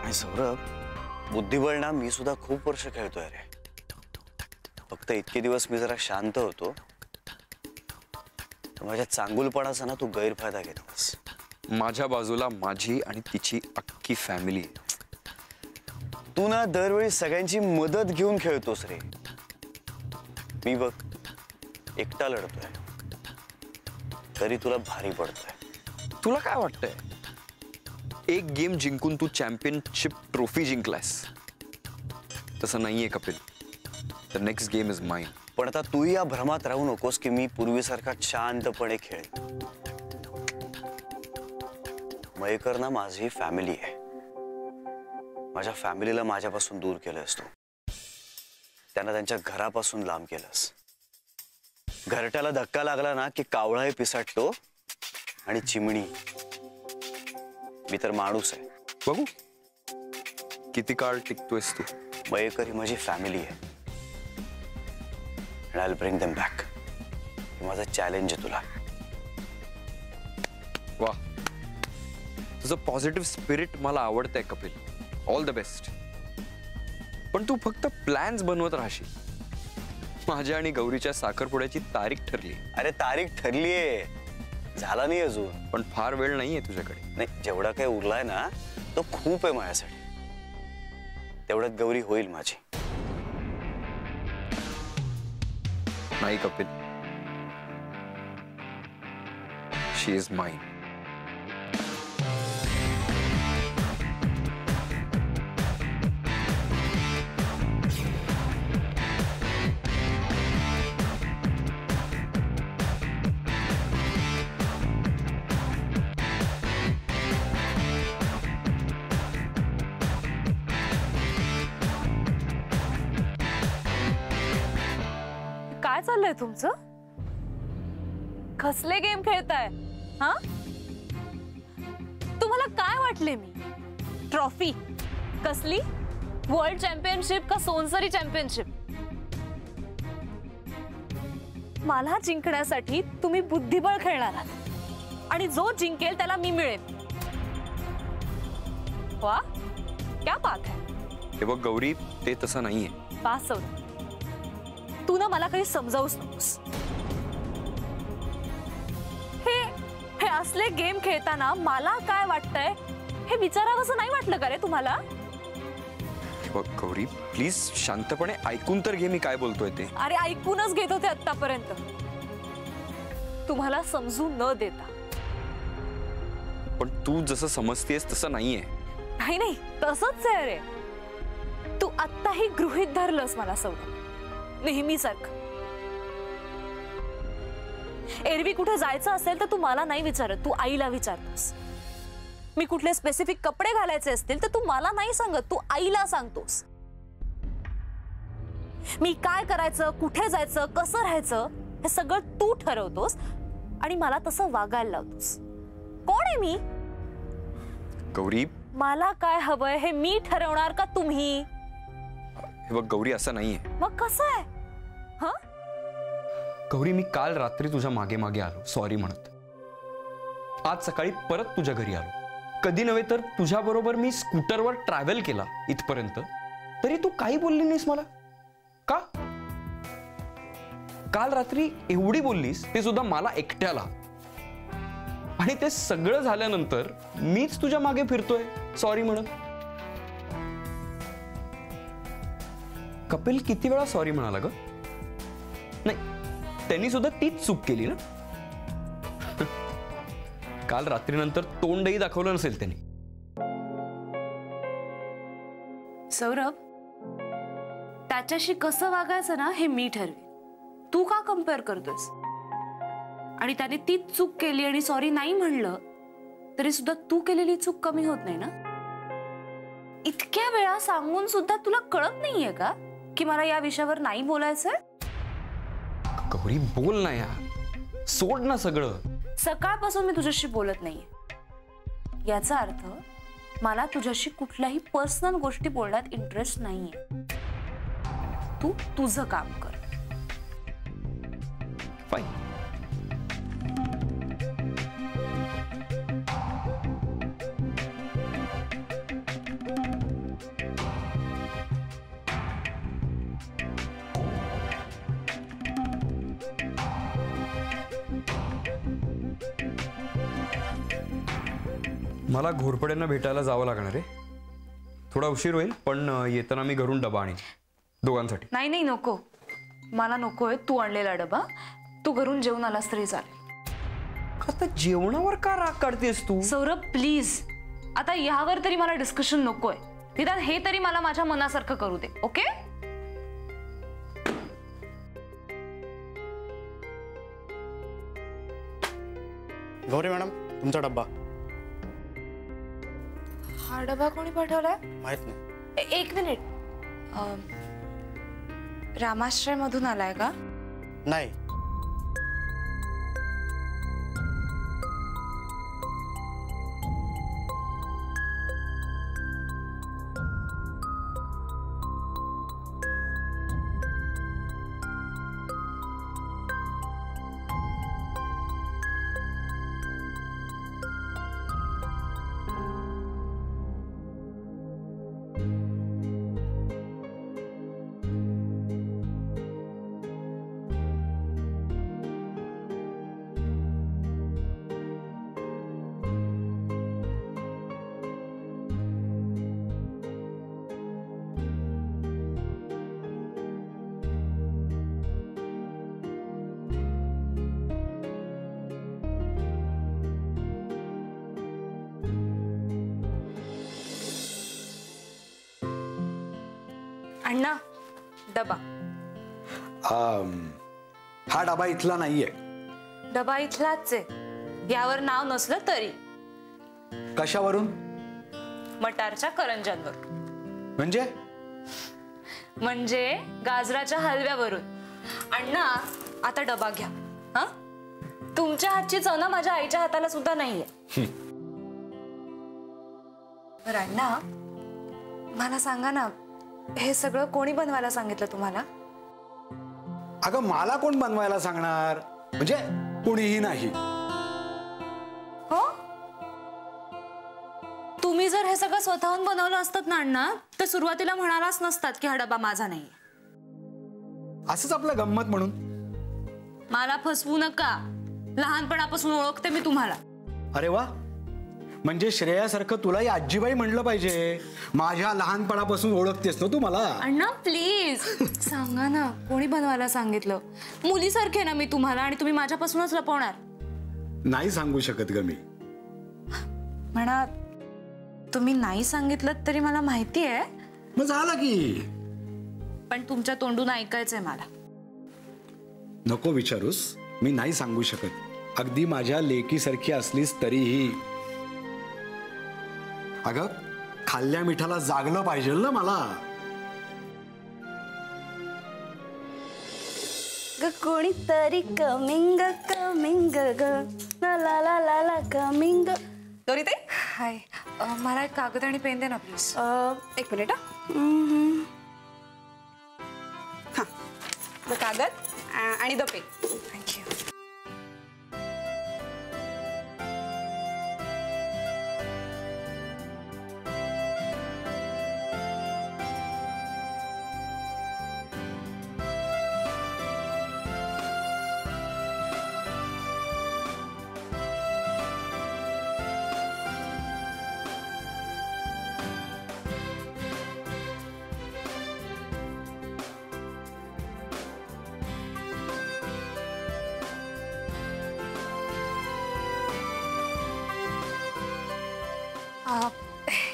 आणि सौरभ, बुद्धिबळ ना मी सुद्धा खूप वर्ष खेळतोय रे. फक्त इतके दिवस मी जरा शांत होतो. माझ्या चांगुलपणाचा ना तू गैरफायदा घेतलास. माझ्या बाजूला माझी आणि तिची अख्खी फॅमिली. तू ना दरवेळी सगळ्यांची मदत घेऊन खेळतोस रे. मी बघ एकटा लढतोय तरी तुला भारी पडतोय. तुला काय वाटतंय, एक गेम जिंकून तू चॅम्पियनशिप ट्रॉफी जिंकलास? तसं नाहीये Kapil. The next game is mine. पण आता तू या भ्रमात राहू नकोस की मी पूर्वीसारखा शांतपणे खेळेन. मयेकर ना माझी फॅमिली आहे. माझ्या फॅमिलीला माझ्यापासून दूर केलंस तू. त्यांना त्यांच्या घरापासून लांब केलंस. घरट्याला धक्का लागला ना की कावळाही पिसाटतो आणि चिमणी. मी तर माणूस आहे. बघू किती काळ टिकतोयस तू. मयेकर ही माझी फॅमिली आहे. and I'll bring them back. हे माझं चॅलेंज आहे तुला. वा, तुझं पॉझिटिव्ह स्पिरिट मला आवडतंय कपिल. All the best. पण तू फक्त प्लॅन्स बनवत राहशील. माझ्या आणि गौरीच्या साखरपुड्याची तारीख ठरली. अरे तारीख ठरलीये, झाला नाही अजून. पण फार वेळ नाहीये तुझ्याकडे. नाही, जेवढा काही उरलाय ना तो खूप आहे माझ्यासाठी. तेवढ्यात गौरी होईल माझी. नाही कपिल, शी इज माइन. काय चाललंय तुमचं? कसले गेम खेळताय? हा, तुम्हाला काय वाटले मी? ट्रॉफी कसली? वर्ल्ड चॅम्पियनशिप का सोनसरी चॅम्पियनशिप? मला जिंकण्यासाठी तुम्ही बुद्धिबळ खेळणार आहात आणि जो जिंकेल त्याला मी मिळेल. वा, क्या बात है. हे बघ गौरी, ते तसं नाहीये. पास होत. तू ना मला काही समजावूच नकोस. हे असले गेम खेळताना मला काय वाटतंय हे विचारावंसं नाही वाटलं का रे तुम्हाला? बघ गौरी, प्लीज शांतपणे ऐकून तर घे मी काय बोलतोय ते. अरे ऐकूनच घेत होते आतापर्यंत, तुम्हाला समजून न देता. पण तू जसं समजतेस तसं नाहीये. नाही नाही, तसंच आहे रे. तू आत्ताही गृहीत धरलंस मला सौरभ, नेहमीसारखं. एरवी कुठे जायचं असेल तर तू मला नाही विचारत, तू आईला विचारतोस. मी कुठले स्पेसिफिक कपडे घालायचे असतील तर तू मला नाही सांगत, तू आईला सांगतोस. मी काय करायचं, कुठे जायचं, कसं राहायचं हे सगळं तू ठरवतोस आणि मला तसं वागायला लावतोस. कोण आहे मी? गौरी, मला काय हवंय हे मी ठरवणार का तुम्ही? हे बघ गौरी, असं नाहीये. मग कसं आहे? हा गौरी, मी काल रात्री तुझ्या मागे मागे आलो सॉरी म्हणत. आज सकाळी परत तुझ्या घरी आलो. कधी नव्हे तर तुझ्या बरोबर मी स्कूटरवर ट्रॅव्हल केला इथपर्यंत, तरी तू काही बोलली नाहीस मला. का? काल रात्री एवढी बोललीस ते सुद्धा मला एकट्याला. आणि ते सगळं झाल्यानंतर मीच तुझ्या मागे फिरतोय सॉरी म्हणत. कपिल किती वेळा सॉरी म्हणाला ग? नाही, त्यांनी सुद्धा तीच चूक केली ना. काल रात्रीनंतर तोंडही दाखवलं नसेल त्यांनी. सौरभ, त्याच्याशी कसं वागायचं ना हे मी ठरवेन. तू का कम्पेअर करतोस? आणि त्याने तीच चूक केली आणि सॉरी नाही म्हणलं तरी सुद्धा तू केलेली चूक कमी होत नाही ना. इतक्या वेळा सांगून सुद्धा तुला कळत नाहीये का की मला या विषयावर नाही बोलायचंय? गौरी बोल ना यार, सोड ना सगळं. सकाळपासून मी तुझ्याशी बोलत नाहीये. याचा अर्थ मला तुझ्याशी कुठल्याही पर्सनल गोष्टी बोलण्यात इंटरेस्ट नाहीये. तू तुझं काम कर. फाईन. मला घोरपड्यांना भेटायला जावं लागणार आहे. थोडा उशीर होईल, पण येताना मी घरून डबा आणीन दोघांसाठी. नाही नाही नको, मला नकोय तू आणलेला डबा. तू घरून जेवून आलास तरी चालेल. आता जेवणावर का राग काढतेस तू? सौरभ प्लीज, आता यावर तरी मला डिस्कशन नकोय. निदान हे तरी मला माझ्या मनासारखं करू दे. ओके? गौरी मॅडम, तुमचा डब्बा. हा डबा कोणी पाठवलाय? माहित नाही. एक मिनिट, रामाश्रय मधून आलाय का? नाही. अण्णा, डबा. हा डबा इथला नाहीये. डबा इथलाच आहे, यावर नाव नसलं तरी. कशावरून? मटारच्या करंजांवर. म्हणजे गाजराच्या हलव्यावरून. अण्णा, आता डबा घ्या. हा, तुमच्या हातची चव ना माझ्या आईच्या हाताला सुद्धा नाहीये. बरं अण्णा, मला सांगा ना, हे सगळं कोणी बनवायला सांगितलं तुम्हाला? अगं मला कोण बनवायला सांगणार? म्हणजे कोणीही नाही. हो, तुम्ही जर हे सगळं स्वतःहून बनवलं असतात ना अण्णा, तर सुरुवातीला म्हणालाच नसतात की हा डबा माझा नाही. असंच आपलं गंमत म्हणून. मला फसवू नका, लहानपणापासून ओळखते मी तुम्हाला. अरे वा, म्हणजे श्रेयासारखं तुलाही आजीबाई म्हणलं पाहिजे. माझ्या लहानपणापासून ओळखतेस ना तू मला. अण्णा प्लीज सांगा ना, कोणी बनवायला सांगितलं? मुलीसारखे ना मी तुम्हाला, आणि तुम्ही माझ्यापासूनच लपवणार? नाही सांगू शकत ग मी. म्हणा, तुम्ही नाही सांगितलं तरी मला माहिती आहे. मग झालं की. पण तुमच्या तोंडून ऐकायचंय मला. नको विचारूस, मी नाही सांगू शकत. अगदी माझ्या लेकीसारखी असलीस तरीही. अगं, खाल्ल्या मिठाला जागलं पाहिजे ना मला. कोणीतरी कमिंग कमिंग ग, ला ला ला ला कमिंग. गौरी ताई, हाय, मला एक कागद आणि पेन दे ना प्लीज. एक मिनिट. हा, द कागद आणि द पेन. थँक्यू.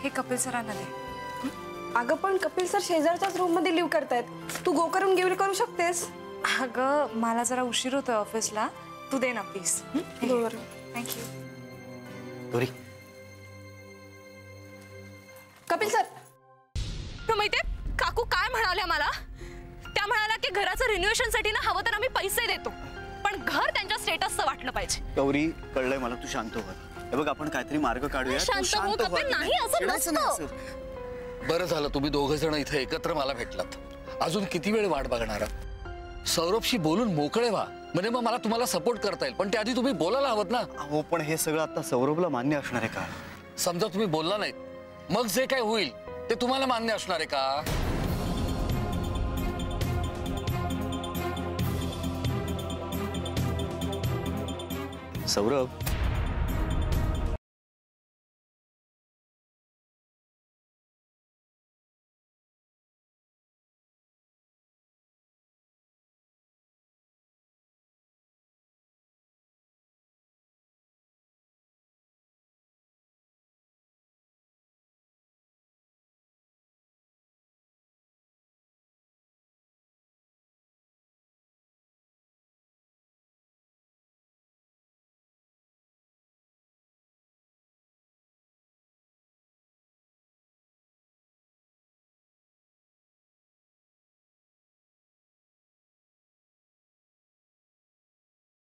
हे कपिल सरांना दे. अगं पण कपिल सर शेजारच्याच रूम मध्ये लिव्ह करतायत. तू गो करून गिव्ह करू शकतेस. अगं मला जरा उशीर होतोय ऑफिसला, तू दे ना प्लीज. बरं. थँक्यू. गौरी, कपिल सर, तू माहितीये काकू काय म्हणाल्या मला? त्या म्हणाल्या की घराचं रिन्युएशन साठी ना हवं तर आम्ही पैसे देतो, पण घर त्यांच्या स्टेटसचं वाटलं पाहिजे. गौरी, कळलंय मला, तू शांत हो. हे बघ, आपण काहीतरी मार्ग काढूया. तू शांत हो कपिल. नाही, असं नसतं. बरं झालं तुम्ही दोघ जण इथे एकत्र मला भेटलात. अजून किती वेळ वाट बघणार? सौरभशी बोलून मोकळे व्हा, म्हणजे मग मला तुम्हाला सपोर्ट करता येईल. पण त्याआधी तुम्ही बोलायला हवत ना. हो, पण हे सगळं आता सौरभला मान्य असणार आहे का? समजा तुम्ही बोलला नाहीत, मग जे काय होईल ते तुम्हाला मान्य असणार आहे का? सौरभ,